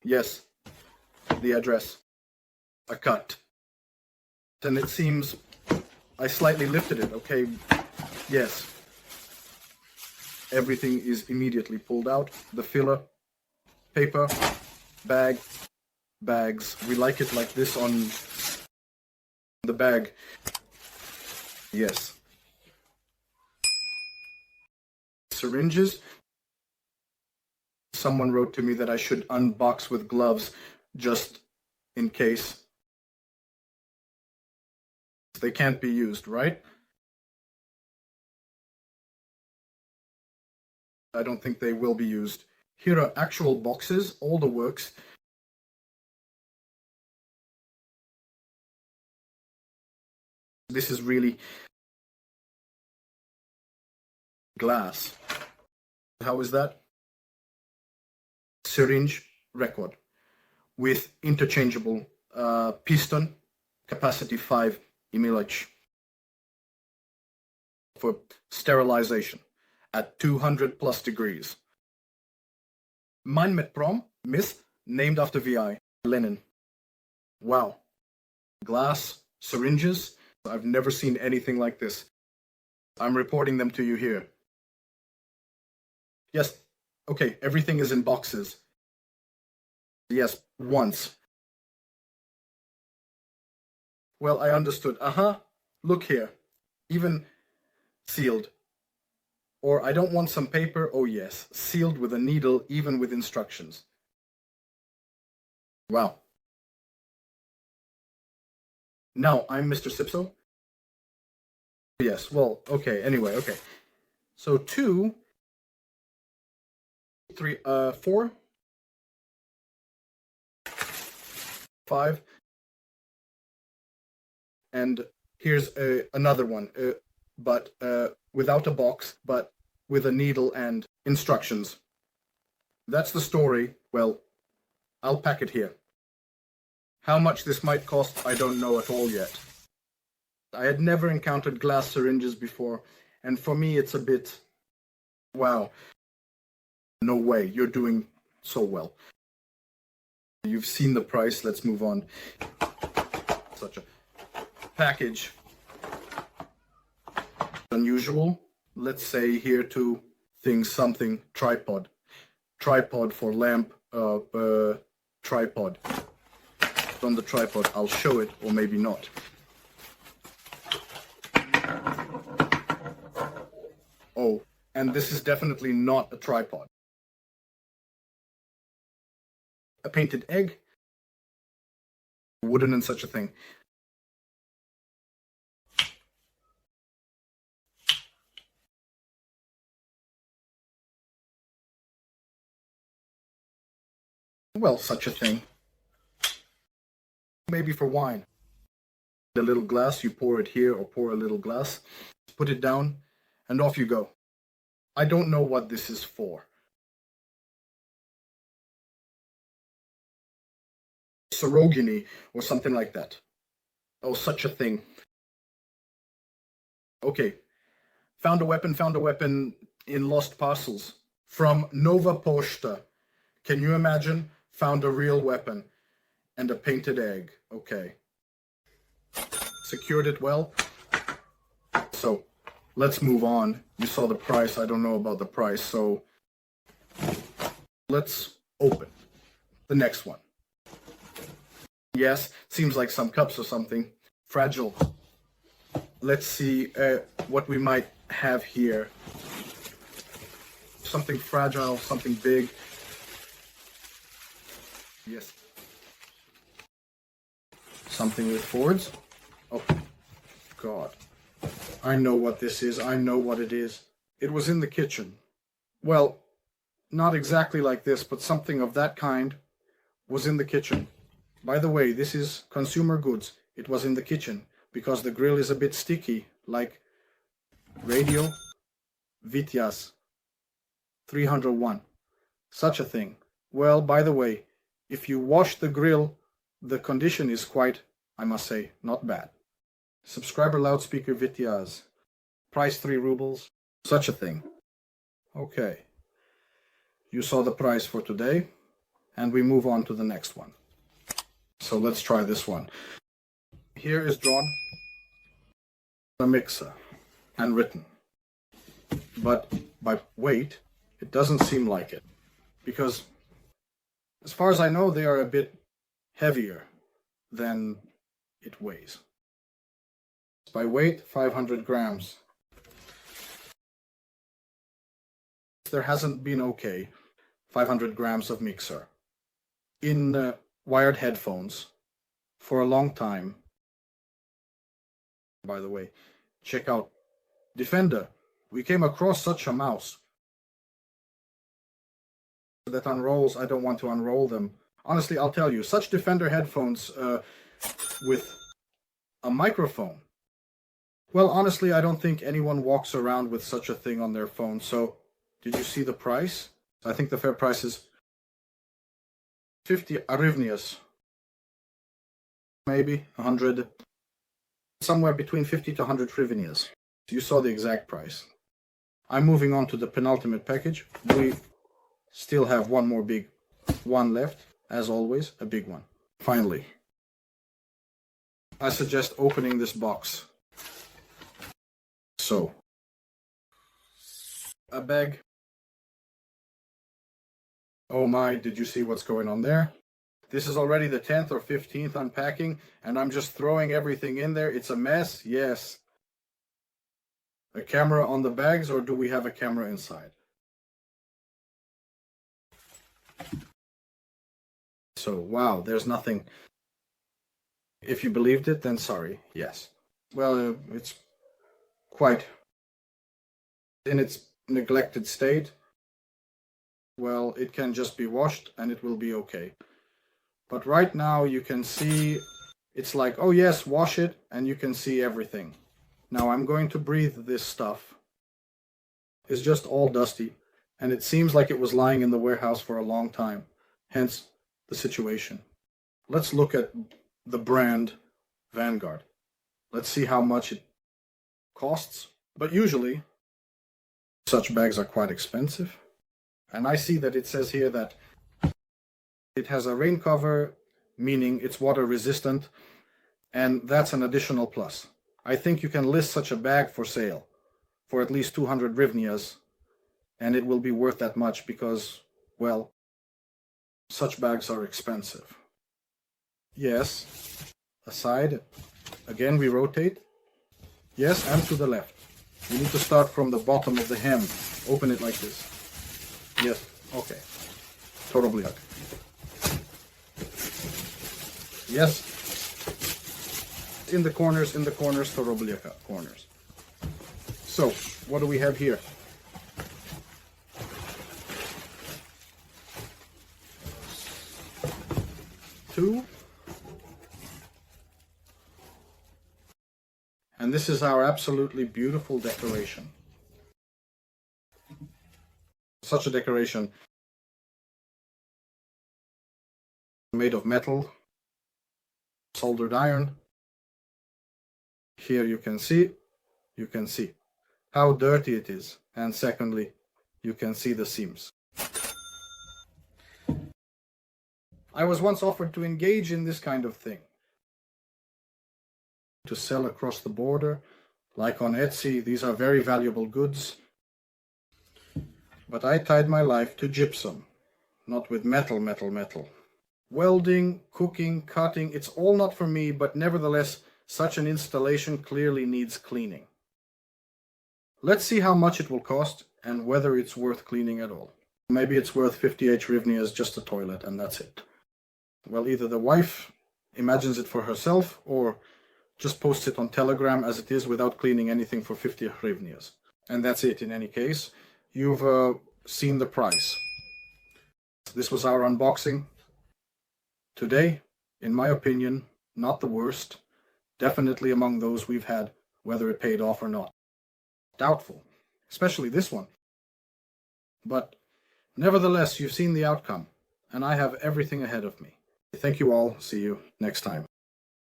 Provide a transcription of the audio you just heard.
Yes, the address. A cut. And it seems I slightly lifted it, okay? Yes. Everything is immediately pulled out. The filler, paper, bag, bags. We like it like this on the bag. Yes. Syringes. Someone wrote to me that I should unbox with gloves just in case. They can't be used, right? I don't think they will be used. Here are actual boxes, all the works. This is really glass. How is that? Syringe record with interchangeable piston, capacity 5 ml for sterilization at 200 plus degrees. Mein Medprom, myth, named after VI, Lenin. Wow. Glass, syringes, I've never seen anything like this. I'm reporting them to you here. Yes, okay, everything is in boxes. Yes, once. Well, I understood. Look here. Even sealed. Or I don't want some paper. Oh yes, sealed with a needle, even with instructions. Wow. Now, I'm Mr. Sipso. Yes, well, okay, anyway, okay. So 2, 3, 4, 5, and here's another one, but without a box, but with a needle and instructions. That's the story. Well, I'll pack it here. How much this might cost, I don't know at all yet. I had never encountered glass syringes before, and for me it's a bit, wow. No way, you're doing so well. You've seen the price, let's move on. Such a package. Unusual. Let's say here two things, something, tripod. Tripod for lamp, tripod. On the tripod, I'll show it, or maybe not. Oh, and this is definitely not a tripod. A painted egg? Wooden and such a thing. Well, such a thing. Maybe for wine. A little glass, you pour it here or pour a little glass, put it down, and off you go. I don't know what this is for. Sorogini or something like that. Oh, such a thing. Okay. Found a weapon in lost parcels from Nova Posta. Can you imagine? Found a real weapon and a painted egg. Okay. Secured it well. So let's move on. You saw the price. I don't know about the price. So let's open the next one. Yes, seems like some cups or something. Fragile. Let's see what we might have here. Something fragile, something big. Yes. Something with Fords. Oh, God. I know what this is. I know what it is. It was in the kitchen. Well, not exactly like this, but something of that kind was in the kitchen. By the way, this is consumer goods. It was in the kitchen because the grill is a bit sticky, like radio Vityaz 301. Such a thing. Well, by the way, if you wash the grill, the condition is quite, I must say, not bad. Subscriber loudspeaker Vityaz. Price 3 rubles. Such a thing. Okay. You saw the price for today. and we move on to the next one. So let's try this one. Here is drawn a mixer and written, but by weight it doesn't seem like it, because as far as I know they are a bit heavier than it weighs. By weight, 500 grams. There hasn't been okay 500 grams of mixer in wired headphones for a long time. By the way, check out Defender. We came across such a mouse that unrolls. I don't want to unroll them. Honestly, I'll tell you, such Defender headphones with a microphone. Well, honestly, I don't think anyone walks around with such a thing on their phone. So, did you see the price? I think the fair price is 50 hryvnias. Maybe 100. Somewhere between 50 to 100 hryvnias. You saw the exact price. I'm moving on to the penultimate package. We still have one more big one left. As always, a big one. Finally, I suggest opening this box. So, a bag. Oh my, did you see what's going on there? This is already the 10th or 15th unpacking, and I'm just throwing everything in there. It's a mess, yes. A camera on the bags, or do we have a camera inside? So, wow, there's nothing. If you believed it, then sorry, yes. Well, it's quite in its neglected state. Well, it can just be washed and it will be okay. But right now you can see, it's like, oh yes, wash it, and you can see everything. Now I'm going to breathe this stuff. It's just all dusty, and it seems like it was lying in the warehouse for a long time, hence the situation. Let's look at the brand Vanguard. Let's see how much it costs. But usually, such bags are quite expensive. And I see that it says here that it has a rain cover, meaning it's water resistant, and that's an additional plus. I think you can list such a bag for sale for at least 200 hryvnias, and it will be worth that much because, well, such bags are expensive. Yes, aside, again we rotate. Yes, and to the left. You need to start from the bottom of the hem. Open it like this. Yes, okay. Totally okay. Yes. In the corners, Torobliaka corners. So, what do we have here? Two. And this is our absolutely beautiful decoration. Such a decoration made of metal, soldered iron. Here you can see how dirty it is, and secondly, you can see the seams. I was once offered to engage in this kind of thing, to sell across the border, like on Etsy. These are very valuable goods. But I tied my life to gypsum, not with metal. Welding, cooking, cutting, it's all not for me, but nevertheless, such an installation clearly needs cleaning. Let's see how much it will cost and whether it's worth cleaning at all. Maybe it's worth 58 hryvnias, just a toilet, and that's it. Well, either the wife imagines it for herself or just posts it on Telegram as it is without cleaning anything for 50 hryvnias. And that's it in any case. You've seen the price. This was our unboxing. Today, in my opinion, not the worst. Definitely among those we've had, whether it paid off or not. Doubtful, especially this one. But nevertheless, you've seen the outcome, and I have everything ahead of me. Thank you all. See you next time.